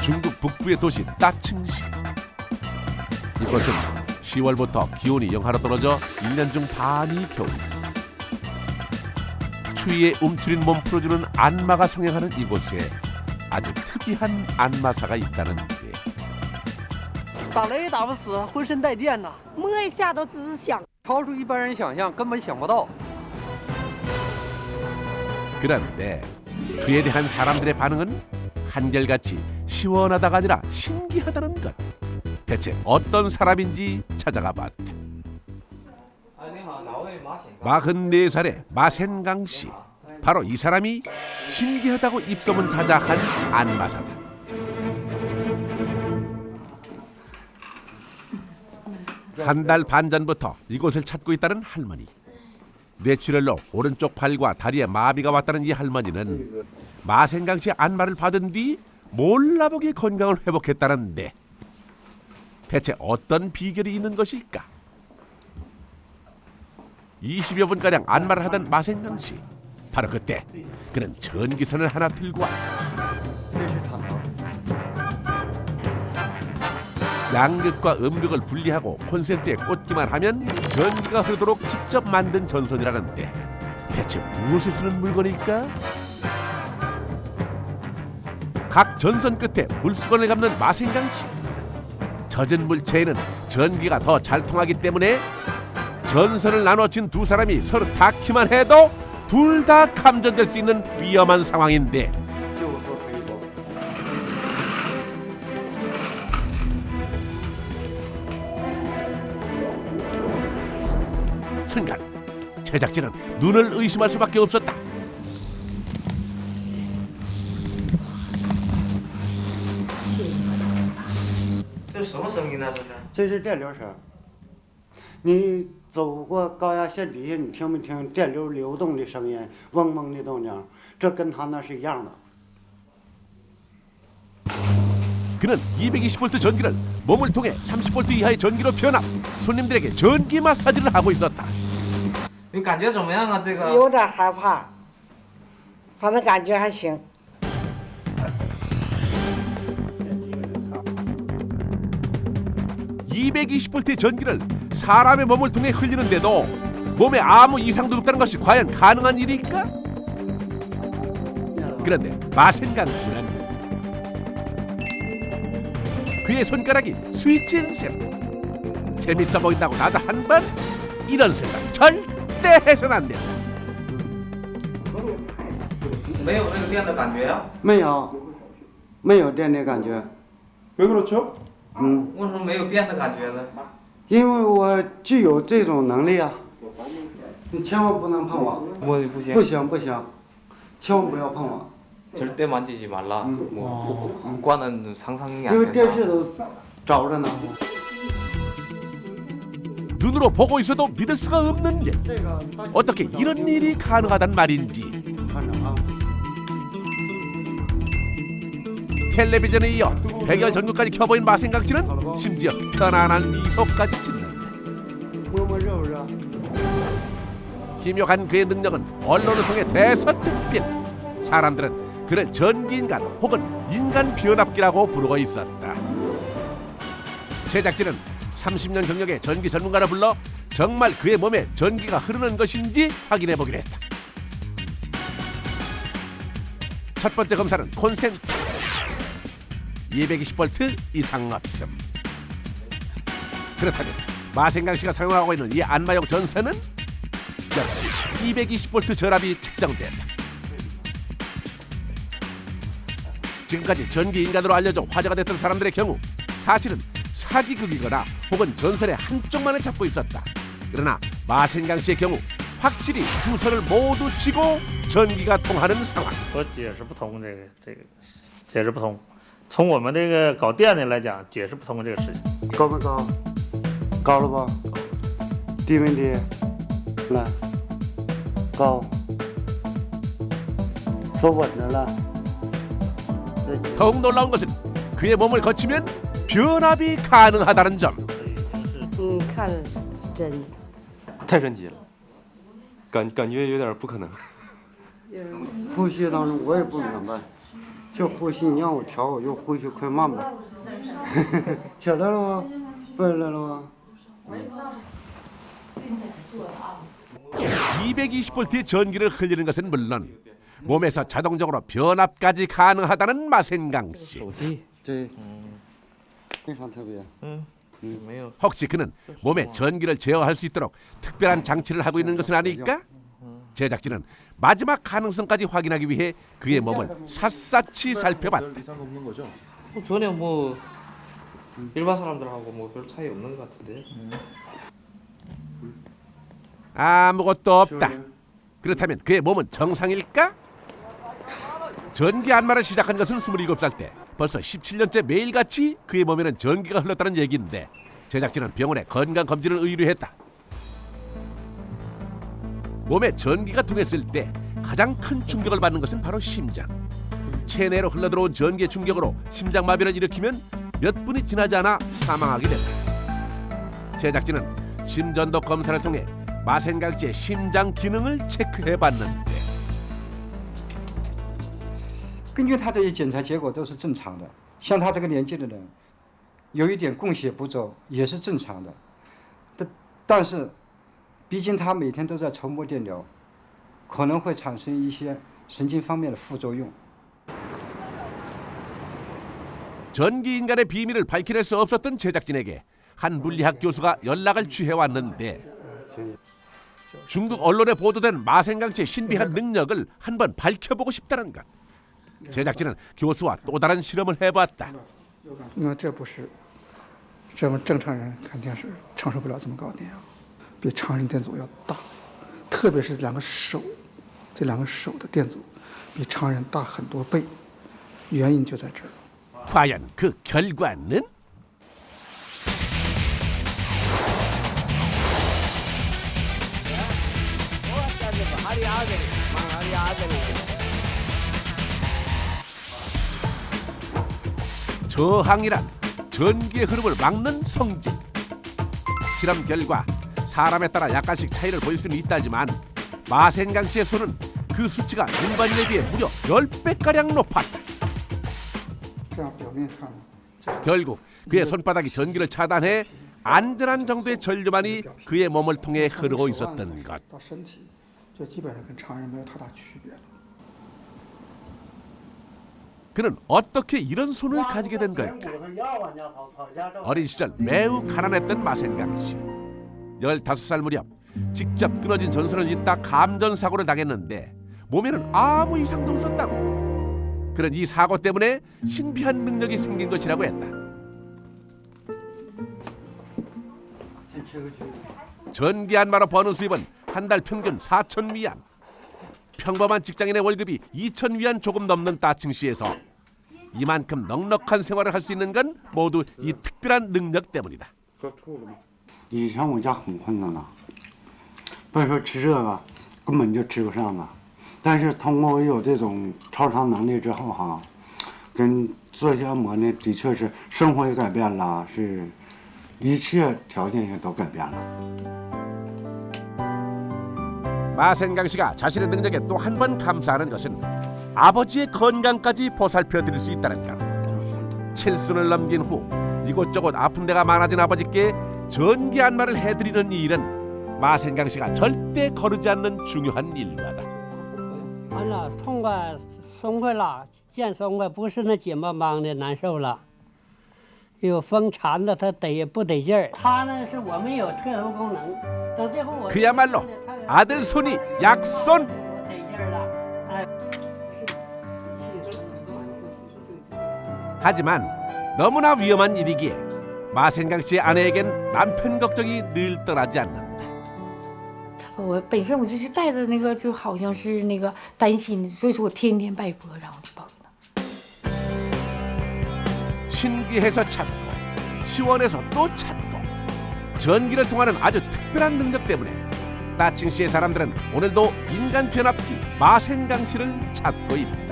중국 북부의 도시 따칭시. 이곳은 10월부터 기온이 영하로 떨어져 1년 중 반이 겨울. 추위에 움츠린 몸 풀어주는 안마가 성행하는 이곳에 아주 특이한 안마사가 있다는데. 打雷打不死，浑身带电呐，摸一下都滋滋响。超出一般人想象，根本想不到。 그런데 그에 대한 사람들의 반응은 한결같이 시원하다가 아니라 신기하다는 것. 대체 어떤 사람인지 찾아가 봤다. 44살의 마센강 씨. 바로 이 사람이 신기하다고 입소문 자자한 안마사다. 한 달 반 전부터 이곳을 찾고 있다는 할머니. 뇌출혈로 오른쪽 팔과 다리에 마비가 왔다는 이 할머니는 마센강 씨의 안마를 받은 뒤 몰라보기 건강을 회복했다는데 대체 어떤 비결이 있는 것일까? 20여 분가량 안마를 하던 마센강 씨. 바로 그때 그는 전기선을 하나 들고 왔다. 양극과 음극을 분리하고 콘센트에 꽂기만 하면 전기가 흐르도록 직접 만든 전선이라는데 대체 무엇을 쓰는 물건일까? 각 전선 끝에 물수건을 감는 마센강 씨. 젖은 물체에는 전기가 더 잘 통하기 때문에 전선을 나눠진 두 사람이 서로 닿기만 해도 둘 다 감전될 수 있는 위험한 상황인데 순간 제작진은 눈을 의심할 수밖에 없었다. 这是什么声音呢？这是？这是电流声。你走过高压线底下，你听没听电流流动的声音，嗡嗡的动静？这跟他那是一样的。 그는 220V 전기를 몸을 통해 30V 이하의 전기로 변압. 손님들에게 전기 마사지를 하고 있었다. 你感觉怎么样啊？这个？有点害怕，反正感觉还行。 220V의 전기를 사람의 몸을 통해 흘리는데도 몸에 아무 이상도 없다는 것이 과연 가능한 일일까? 그런데 마센강 씨는 그의 손가락이 스위치인 셈. 재밌어 보인다고 나도 한 번? 이런 생각 절대 해서는 안 된다. 没有那个电的感觉啊？没有，没有电的感觉。 왜 그렇죠? 嗯， 为什么没有电的感觉呢？ 因为我具有这种能力啊。你千万不能碰我。我不行。不行不行，千万不要碰我。 절대 만지지 말라. 국가는 상상이 안 因为 된다. 电视都着着呢。 눈으로 보고 있어도 믿을 수가 없는 일. 这个 어떻게 이런 일이 가능하단 말인지. 看着啊。 텔레비전에 이어 백여 전구까지 켜보인 마센강 씨는 심지어 편안한 미소까지 짓는다. 摸摸热不热？ 기묘한 그의 능력은 언론을 통해 대서특필. 사람들은 그를 전기인간 혹은 인간 변압기라고 부르고 있었다. 제작진은 30년 경력의 전기 전문가를 불러 정말 그의 몸에 전기가 흐르는 것인지 확인해보기로 했다. 첫 번째 검사는 콘센트. 220V 이상 없음. 그렇다면 마센강 씨가 사용하고 있는 이 안마용 전선은 역시 220V 전압이 측정된다. 지금까지 전기 인간으로 알려져 화제가 됐던 사람들의 경우 사실은 사기극이거나 혹은 전선의 한쪽만을 잡고 있었다. 그러나 마센강 씨의 경우 확실히 두 선을 모두 쥐고 전기가 통하는 상황. 和解释不通解释不通。从我们这个搞电的来讲，解释不通这个事情。高不高？高了吧？低没低？来，高，说稳着了。 더욱 놀라운 것은 그의 몸을 거치면 변압이 가능하다는 점. 看着是真。太神奇了，感觉有点不可能。呼吸当中我也不明白，就呼吸，你让我调，我就呼吸快慢吧。起来了吗？不来了吗？ 220볼트의 전기를 흘리는 것은 물론 몸에서 자동적으로 변압까지 가능하다는 마센강 씨. 手机，对，非常特别。没有 혹시 그는 몸에 전기를 제어할 수 있도록 특별한 장치를 하고 있는 것은 아닐까? 제작진은 마지막 가능성까지 확인하기 위해 그의 몸을 샅샅이 살펴봤다. 전혀 뭐 일반 사람들하고 뭐 별 차이 없는 것 같은데. 아무것도 없다. 그렇다면 그의 몸은 정상일까? 전기 안마를 시작한 것은 27살 때. 벌써 17년째 매일같이 그의 몸에는 전기가 흘렀다는 얘기인데 제작진은 병원에 건강검진을 의뢰했다. 몸에 전기가 통했을 때 가장 큰 충격을 받는 것은 바로 심장. 체내로 흘러들어온 전기의 충격으로 심장마비를 일으키면 몇 분이 지나지 않아 사망하게 된다. 제작진은 심전도 검사를 통해 마센강 씨의 심장 기능을 체크해봤는데 根据他这些检查结果都是正常的，像他这个年纪的人，有一点供血不周也是正常的，但是，毕竟他每天都在抽膜电疗，可能会产生一些神经方面的副作用。 전기 인간의 비밀을 밝혀낼 수 없었던 제작진에게 한 물리학 교수가 연락을 취해왔는데 중국 언론에 보도된 마센강 씨의 신비한 능력을 한번 밝혀보고 싶다는 것. 제작진은 교수와 또 다른 실험을 해봤다. 那这不是，这么正常人肯定是承受不了这么高的电压，比常人电阻要大，特别是两个手，这两个手的电阻比常人大很多倍，原因就在这儿。 과연 그 결과는? 저항이란 전기의 흐름을 막는 성질. 실험 결과 사람에 따라 약간씩 차이를 보일 수는 있다지만 마센강 씨의 손은 그 수치가 일반인에 비해 무려 10배가량 높았다. 这样表面看， 결국 그의 손바닥이 전기를 차단해 안전한 정도의 전류만이 그의 몸을 통해 흐르고 있었던 것. 到身体，这基本上跟常人没有太大区别了。 그는 어떻게 이런 손을 가지게 된 걸까? 어린 시절 매우 가난했던 마센강 씨. 15살 무렵 직접 끊어진 전선을 잇다 감전사고를 당했는데 몸에는 아무 이상도 없었다고. 그런 이 사고 때문에 신비한 능력이 생긴 것이라고 했다. 전기 안마로 버는 수입은 한 달 평균 4천 위안. 평범한 직장인의 월급이 2천 위안 조금 넘는 따칭시에서 이만큼 넉넉한 생활을 할 수 있는 건 모두 이 특별한 능력 때문이다. 以前我家很困难了，不是说吃这个根本就吃不上了。但是通过我有这种超常能力之后哈，跟做些按摩呢，的确是生活也改变了，是一切条件也都改变了。 마센강 씨가 자신의 능력에 또 한 번 감사하는 것은 아버지의 건강까지 보살펴 드릴 수 있다는 것. 7순을 넘긴 후 이곳저곳 아픈 데가 많아진 아버지께 전기 안마를 해드리는 이 일은 마센강 씨가 절대 거르지 않는 중요한 일과다. 完了，痛快松快了，见松快，不是那紧巴邦的难受了。有风缠着他得不得劲儿，他呢是我们有特殊功能，等最后我 그야말로 아들 손이 약손. 得劲儿了，哎。 하지만 너무나 위험한 일이기에 마센강 씨의 아내에겐 남편 걱정이 늘 떠나지 않는다. 我本身我就是带着那个，就好像是那个担心，所以说我天天拜佛，然后就报应了。 신기해서 찾고 시원해서 또 찾고 전기를 통하는 아주 특별한 능력 때문에 따칭시의 사람들은 오늘도 인간 변압기 마센강 씨를 찾고 있다.